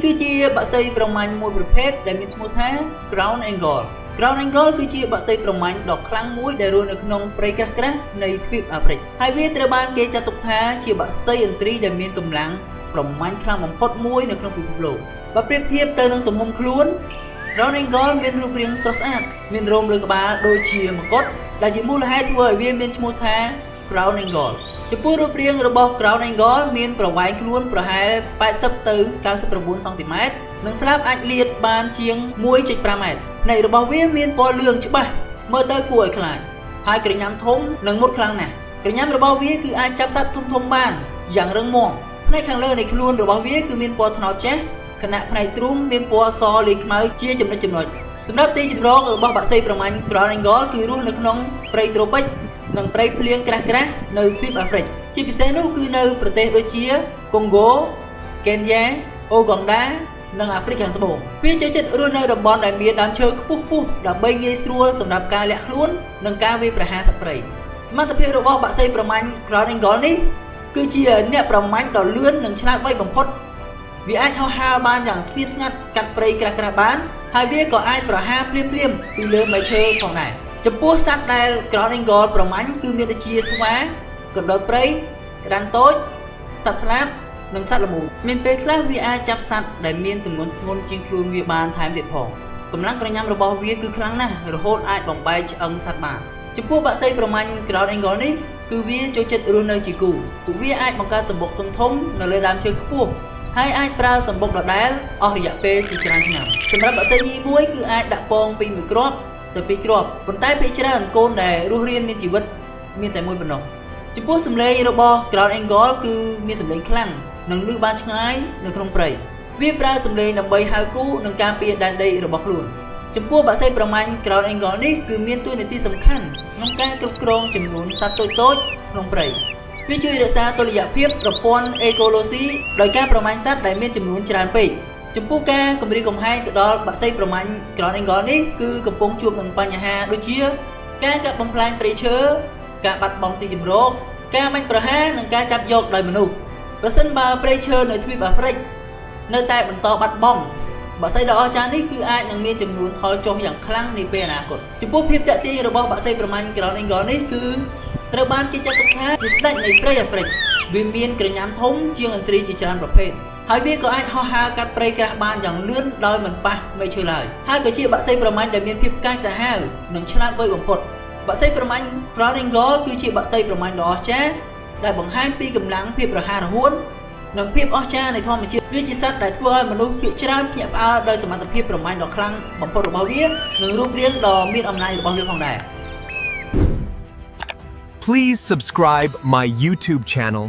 គឺជាបាក់សីប្រមាញ់មួយប្រភេទដែលមានឈ្មោះថា Crown Angle Crown Angle គឺជាបាក់សីប្រមាញ់ដ៏ខ្លាំងមួយដែលរស់នៅក្នុងព្រៃក្រាស់ៗនៃទ្វីបអាហ្វ្រិកហើយវាត្រូវបានគេចាត់ទុកថាជាបាក់សីឥន្ទ្រីដែលមានកម្លាំងប្រមាញ់ខ្លាំងបំផុតមួយនៅក្នុងពិភពលោកបើប្រៀបធៀបទៅនឹងទំហំខ្លួន Crown Angle មានរូបរាងស្រស់ស្អាតមានរោមលើក្បាលដូចជាមកុដដែលជាមូលហេតុធ្វើឲ្យវាមានឈ្មោះថា Crown Angle ចំពោះរូបរាងរបស់ Crown Angle មានប្រវែងខ្លួនប្រហែល80ទៅ99សង់ទីម៉ែត្រនិងស្លាបអាចលាតបានជាង 1.5 ម៉ែត្រផ្នែករបស់វាមានពណ៌លឿងច្បាស់មើលទៅគួរឲ្យខ្លាចហើយក្រញាំធំនិងមុតខ្លាំងណាស់ក្រញាំរបស់វាគឺអាចចាប់សត្វធំៗបានយ៉ាងរឹងមាំផ្នែកខាងលើនៃខ្លួនរបស់វាគឺមានពណ៌ត្នោតចាស់ខណៈផ្នែកទ្រូងមានពណ៌សលាយខ្មៅជាចំណុចសម្រាប់ទីជម្រករបស់បក្សីប្រមាញ់ Crown Angle គឺរស់នៅក្នុងព្រៃត្រូពិចនិងព្រៃភ្លៀងក្រាស់ៗនៅទ្វីបអាហ្វ្រិកជាពិសេសនោះគឺនៅប្រទេសដូចជាកុងហ្គោ កេនយ៉ា អូហ្គងដានិងអាហ្វ្រិកខាងត្បូងវាចូលចិត្តរស់នៅតំបន់ដែលមានដើមឈើខ្ពស់ៗដើម្បីងាយស្រួលសម្រាប់ការលាក់ខ្លួននិងការវាយប្រហារសត្វព្រៃសមត្ថភាពរបស់បក្សីប្រមាញ់ Crown Angle នេះគឺជាអ្នកប្រមាញ់ដ៏លឿននិងឆ្លាតវៃបំផុតវាអាចហោះហើរបានយ៉ាងស្ងៀមស្ងាត់កាត់ព្រៃក្រាស់ៗបានហើយវាក៏អាចប្រហារភ្លាមៗពីលើមែកឈើផងដែរចំពោះសត្វដែល Crown Angle ប្រមាញ់គឺមានដូចជាស្វាកណ្ដុរព្រៃក្តាន់តូចសត្វស្លាបនិងសត្វល្មូនមានពេលខ្លះវាអាចចាប់សត្វដែលមានទម្ងន់ធ្ងន់ជាងខ្លួនវាបានថែមទៀតផងកម្លាំងក្រញាំរបស់វាគឺខ្លាំងណាស់រហូតអាចបំបែកឆ្អឹងសត្វបានចំពោះបក្សីប្រមាញ់ Crown Angle នេះគឺវាចូលចិត្តរស់នៅជាគូពួកវាអាចបង្កើតសម្បុកធំៗនៅលើដើមឈើខ្ពស់ហើយអាចប្រើសម្បុកដដែលអស់រយៈពេលជាច្រើនឆ្នាំសម្រាប់បក្សីញីមួយគឺអាចដាក់ពងពី1គ្រាប់ទៅ2គ្រាប់ប៉ុន្តែពេលច្រើនកូនដែលរស់រានមានជីវិតមានតែមួយប៉ុណ្ណោះចំពោះសម្លេងរបស់ Crown Angle គឺមានសម្លេងខ្លាំងនិងឮបានឆ្ងាយនៅក្នុងព្រៃវាប្រើសម្លេងដើម្បីហៅគូនិងការពារដែនដីរបស់ខ្លួនចំពោះបក្សីប្រមាញ់ Crown Angle នេះគឺមានតួនាទីសំខាន់ក្នុងការគ្រប់គ្រងចំនួនសត្វតូចៗក្នុងព្រៃវាជួយរក្សាតុល្យភាពប្រព័ន្ធអេកូឡូស៊ីដោយការប្រមាញ់សត្វដែលមានចំនួនច្រើនពេកចំពោះការគម្រាមកំហែងទៅដល់បក្សីប្រមាញ់ Crown Angle នេះគឺកំពុងជួបនឹងបញ្ហាដូចជាការកាប់បំផ្លាញព្រៃឈើការបាត់បង់ទីជម្រកការបាញ់ប្រហារនិងការចាប់យកដោយមនុស្សប្រសិនបើព្រៃឈើនៅទ្វីបអាហ្វ្រិកនៅតែបន្តបាត់បង់បក្សីដ៏អស្ចារ្យនេះគឺអាចនឹងមានចំនួនថយចុះយ៉ាងខ្លាំងនាពេលអនាគតចំពោះភាពតាក់ទាញរបស់បក្សីប្រមាញ់ Crown Angle នេះគឺត្រូវបានគេចាត់ទុកថាជាស្ដេចនៃព្រៃអាហ្វ្រិកវាមានក្រញាំធំជាងឥន្ទ្រីជាច្រើនប្រភេទហើយវាក៏អាចហោះហើរកាត់ព្រៃក្រាស់បានយ៉ាងលឿនដោយមិនប៉ះមែកឈើឡើយហើយក៏ជាបក្សីប្រមាញ់ដែលមានភាពកាចសាហាវនិងឆ្លាតវៃបំផុតបក្សីប្រមាញ់ Crown Angle គឺជាបក្សីប្រមាញ់ដ៏អស្ចារ្យដែលបង្ហាញពីកម្លាំងភាពរហ័សរហួននិងភាពអស្ចារ្យនៃធម្មជាតិវាជាសត្វដែលធ្វើឲ្យមនុស្សភាគច្រើនភ្ញាក់ផ្អើលដោយសមត្ថភាពប្រមាញ់ដ៏ខ្លាំងបំផុតរបស់វានិងរូបរាងដ៏មានអំណាចរបស់វាផងដែរ Please subscribe my YouTube channel